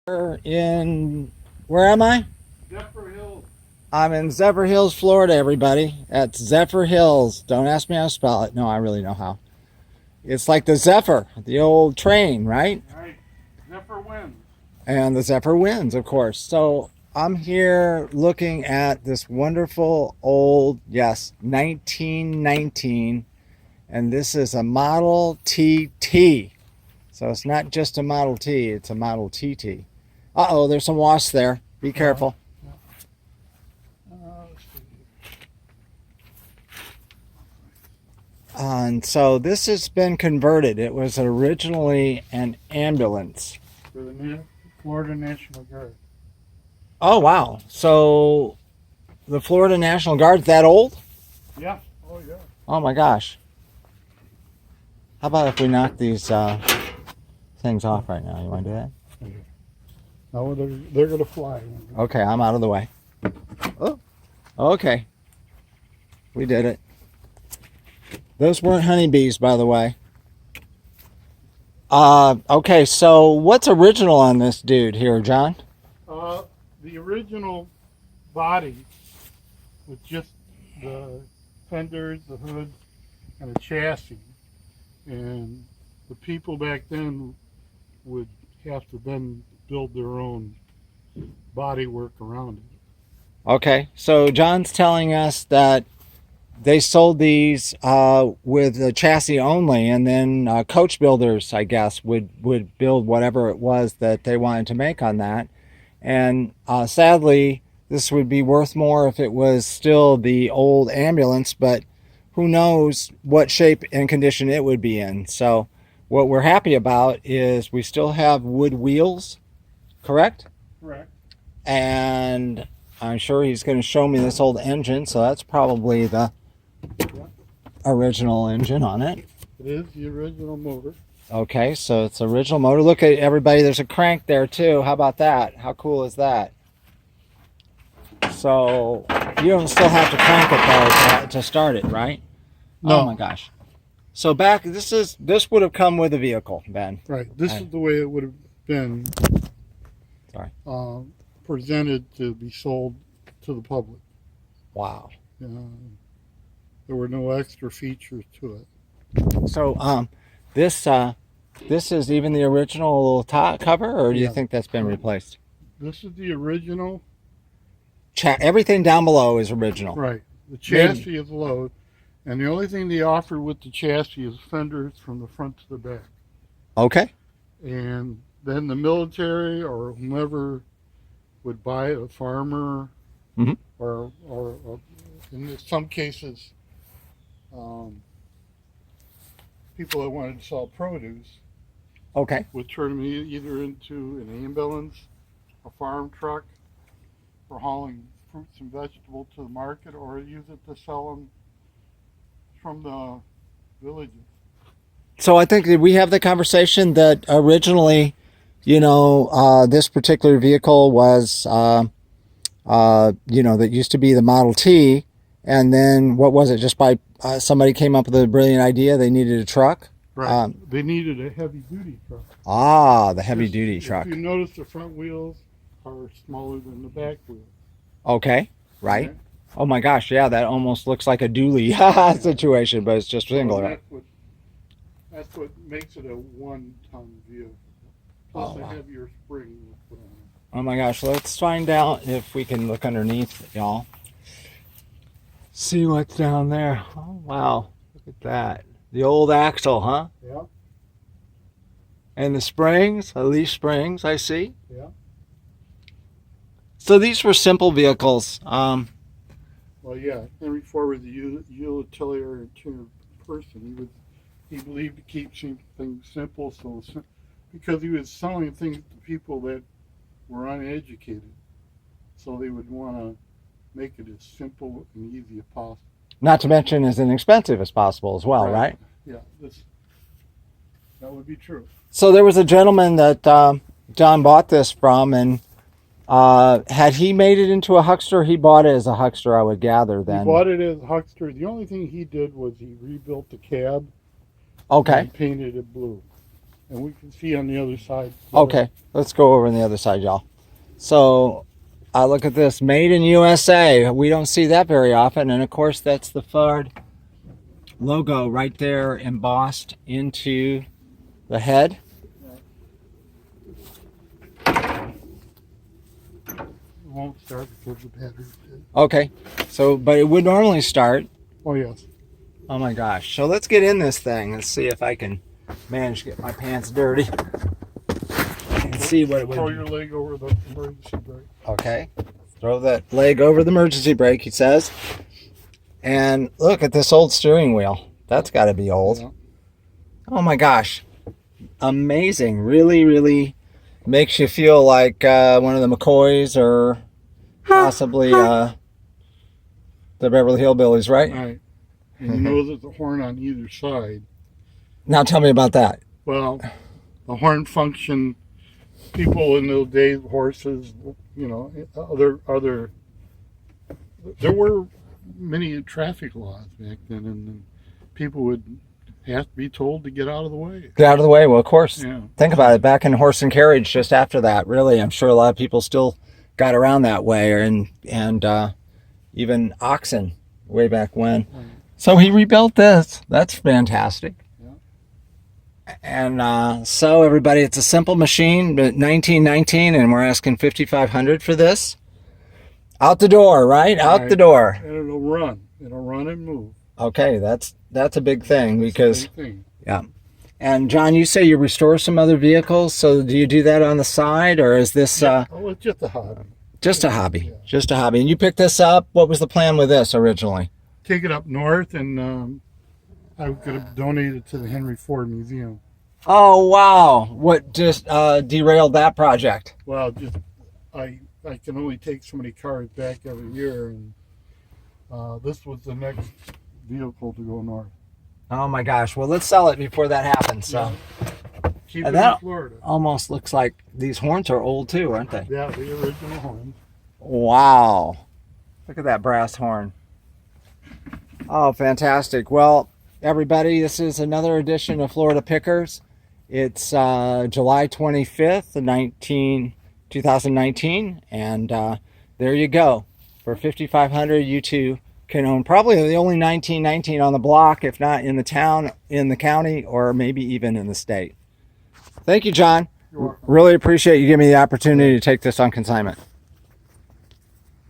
In where am I? Zephyr Hills. I'm in Zephyr Hills, Florida, everybody. That's Zephyr Hills. Don't ask me how to spell it. No, I really know how. It's like the Zephyr, the old train, right? Right. Zephyr winds. And the Zephyr wins, of course. So I'm here looking at this wonderful old, yes, 1919. And this is a Model TT. So it's not just a Model T, it's a Model TT. Uh-oh, there's some wasps there. Be careful. Let's see. And so this has been converted. It was originally an ambulance. For the Florida National Guard. Oh, wow. So the Florida National Guard's that old? Yeah. Oh, yeah. Oh, my gosh. How about if we knock these things off right now? You want to do that? No, they're going to fly. Okay, I'm out of the way. Oh, okay. We did it. Those weren't honeybees, by the way. Okay, so what's original on this dude here, John? The original body with just the fenders, the hood, and a chassis. And the people back then would have to then build their own body work around it. Okay, so John's telling us that they sold these with a chassis only, and then coach builders, I guess, would build whatever it was that they wanted to make on that. And sadly, this would be worth more if it was still the old ambulance, but who knows what shape and condition it would be in. So what we're happy about is we still have wood wheels, correct? Correct. And I'm sure he's going to show me this old engine, so that's probably the original engine on it. It is the original motor. Okay, so it's original motor. Look at everybody, there's a crank there too. How about that? How cool is that? So you don't still have to crank it though to start it, right? No. Oh my gosh. So this would have come with a vehicle, Ben. Right. This is the way it would have been presented to be sold to the public. Wow. There were no extra features to it. So this is even the original top cover, or do you think that's been replaced? This is the original. Everything down below is original. Right. The chassis is low, and the only thing they offer with the chassis is fenders from the front to the back. Okay. And then the military or whomever would buy it, a farmer, or in some cases, people that wanted to sell produce. Okay. Would turn them either into an ambulance, a farm truck, for hauling fruits and vegetables to the market, or use it to sell them from the villages. So I think that we have the conversation that originally, this particular vehicle was, that used to be the Model T, and then what was it? Just by somebody came up with a brilliant idea, they needed a truck. Right. They needed a heavy-duty truck. The heavy-duty truck. If you notice, the front wheels are smaller than the back wheels. Okay, right. Okay. Oh my gosh, yeah, that almost looks like a dually situation, but it's just single. That's what makes it a one-ton vehicle. Plus a heavier spring. Oh my gosh, let's find out if we can look underneath, y'all. See what's down there. Oh wow, look at that. The old axle, huh? Yeah. And the springs, leaf springs, I see. Yeah. So these were simple vehicles. Well, yeah, Henry Ford was a utilitarian person. He believed to keep things simple, because he was selling things to people that were uneducated, so they would want to make it as simple and easy as possible. Not to mention as inexpensive as possible as well, right? Yeah, that would be true. So there was a gentleman that John bought this from, and had he made it into a Huckster? He bought it as a Huckster, I would gather. Then he bought it as a Huckster. The only thing he did was he rebuilt the cab. Okay. And painted it blue. and we can see on the other side. Okay, let's go over on the other side, y'all. So I look at this, made in USA. We don't see that very often. And of course, that's the Ford logo right there embossed into the head. It won't start because the battery's dead. Okay, so, but it would normally start. Oh, yes. Oh my gosh. So let's get in this thing. Let's see if I can manage to get my pants dirty. And see what it would Throw do. your leg over the emergency brake. Okay. Throw that leg over the emergency brake, he says. And look at this old steering wheel. That's got to be old. Yeah. Oh my gosh. Amazing. Really, really makes you feel like one of the McCoys or possibly the Beverly Hillbillies, right? Right. And you know there's a horn on either side. Now tell me about that. Well, the horn function, people in those days, horses, you know, other, there were many traffic laws back then, and people would have to be told to get out of the way. Get out of the way. Well, of course. Yeah. Think about it. Back in horse and carriage, just after that, really, I'm sure a lot of people still got around that way, and even oxen way back when. Right. So he rebuilt this. That's fantastic. Yeah. And so everybody, it's a simple machine, but 1919, and we're asking $5,500 for this. Out the door, right? Out Right. the door. And it'll run. It'll run and move. Okay, that's a big thing because Same thing. yeah. And John, you say you restore some other vehicles, so do you do that on the side, or is this Oh, it's just a hobby. just a hobby? Yeah. Just a hobby. And you picked this up. What was the plan with this originally? Take it up north, and I was going to donate it to the Henry Ford Museum. Oh wow! What just derailed that project? Well, just I can only take so many cars back every year, and this was the next vehicle to go north. Oh my gosh! Well, let's sell it before that happens. So Keep And it in that- Florida. almost looks like these horns are old too, aren't they? Yeah, the original horns. Wow! Look at that brass horn. Oh, fantastic! Well, everybody, this is another edition of Florida Pickers. It's July 25th, 2019, and there you go. For $5,500, you too can own probably the only 1919 on the block, if not in the town, in the county, or maybe even in the state. Thank you, John. You're welcome. Really appreciate you giving me the opportunity to take this on consignment.